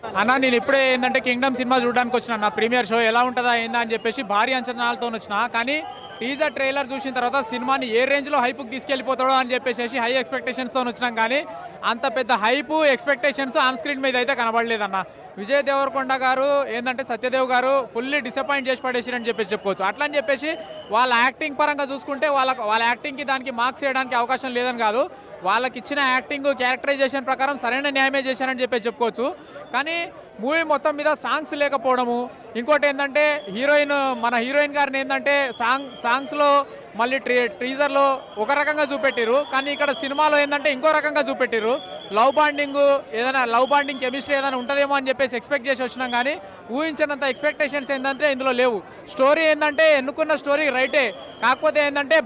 అన్న నేను ఇప్పుడే ఏంటంటే కింగ్డమ్ సినిమా చూడడానికి వచ్చిన నా ప్రీమియర్ షో ఎలా ఉంటుందా ఏందా అని చెప్పేసి భారీ అంచనాలతో వచ్చిన. కానీ టీజర్ ట్రైలర్ చూసిన తర్వాత సినిమాని ఏ రేంజ్లో హైప్కి తీసుకెళ్ళిపోతాడో అని చెప్పేసి హై ఎక్స్పెక్టేషన్స్తో వచ్చినాం. కానీ అంత పెద్ద హైపు ఎక్స్పెక్టేషన్స్ ఆన్ స్క్రీన్ మీద అయితే కనబడలేదన్న. విజయ్ దేవరకొండ గారు ఏంటంటే సత్యదేవ్ గారు ఫుల్లీ డిసప్పాయింట్ చేసి పడేసిరని చెప్పేసి చెప్పుకోవచ్చు. అట్లా అని చెప్పేసి వాళ్ళ యాక్టింగ్ పరంగా చూసుకుంటే వాళ్ళ యాక్టింగ్కి దానికి మార్క్స్ చేయడానికి అవకాశం లేదని కాదు. వాళ్ళకి ఇచ్చిన యాక్టింగ్ క్యారెక్టరైజేషన్ ప్రకారం సరైన న్యాయమే చేశారని చెప్పేసి చెప్పుకోవచ్చు. కానీ మూవీ మొత్తం మీద సాంగ్స్ లేకపోవడము, ఇంకోటి ఏంటంటే మన హీరోయిన్ గారిని ఏంటంటే సాంగ్స్లో మళ్ళీ టీజర్లో ఒక రకంగా చూపెట్టిరు, కానీ ఇక్కడ సినిమాలో ఏంటంటే ఇంకో రకంగా చూపెట్టిరు. లవ్ బాండింగ్ కెమిస్ట్రీ ఏదైనా ఉంటుందేమో అని చెప్పేసి ఎక్స్పెక్ట్ చేసి వచ్చినాం. కానీ ఊహించినంత ఎక్స్పెక్టేషన్స్ ఏంటంటే ఇందులో లేవు. స్టోరీ ఏంటంటే ఎన్నుకున్న స్టోరీ రైటే, కాకపోతే ఏంటంటే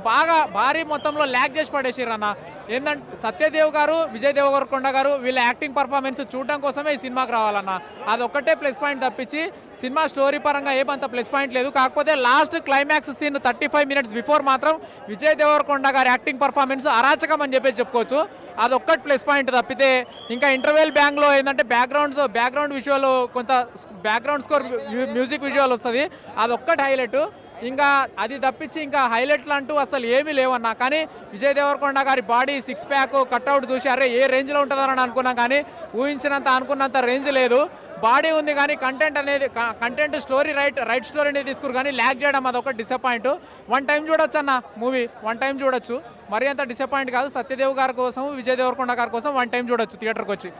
భారీ మొత్తంలో ల్యాక్ చేసి పడేసిర్రు అన్న. ఏంటంటే సత్యదేవ్ గారు, విజయ్ దేవరకొండ గారు వీళ్ళ యాక్టింగ్ పర్ఫార్మెన్స్ చూడడం కోసమే ఈ సినిమాకి రావాలన్న. అదొక్కటే ప్లస్ పాయింట్ తప్పించి సినిమా స్టోరీ పరంగా ఏమంత ప్లస్ పాయింట్ లేదు. కాకపోతే last climax scene 35 minutes before మాత్రం విజయ్ దేవరకొండ గారి యాక్టింగ్ పర్ఫార్మెన్స్ అరాచకం అని చెప్పేసి చెప్పుకోవచ్చు. అదొక్కటి ప్లస్ పాయింట్ తప్పితే ఇంకా ఇంటర్వెల్ బ్యాంగ్లో ఏంటంటే బ్యాక్గ్రౌండ్ విజువల్, కొంత బ్యాక్గ్రౌండ్ స్కోర్, మ్యూజిక్ విజువల్ వస్తుంది, అదొక్కటి హైలైట్. ఇంకా అది తప్పించి ఇంకా హైలైట్లు అంటూ అసలు ఏమీ లేవన్నా. కానీ విజయ్ దేవరకొండ గారి బాడీ, సిక్స్ ప్యాక్, కట్అవుట్ చూసి అరే ఏ రేంజ్లో ఉంటుందని అనుకున్నాం. కానీ అనుకున్నంత రేంజ్ లేదు. బాడీ ఉంది కానీ కంటెంట్ స్టోరీ రైట్ స్టోరీని తీసుకురు, కానీ ల్యాక్ చేయడం అదొక డిసప్పాయింట్. వన్ టైం చూడొచ్చు అన్న, మూవీ వన్ టైం చూడొచ్చు, మరీ అంత డిసప్పాయింట్ కాదు. సత్యదేవ్ గారి కోసం, విజయ్ దేవరకొండ గారి కోసం వన్ టైం చూడొచ్చు థియేటర్కి వచ్చి.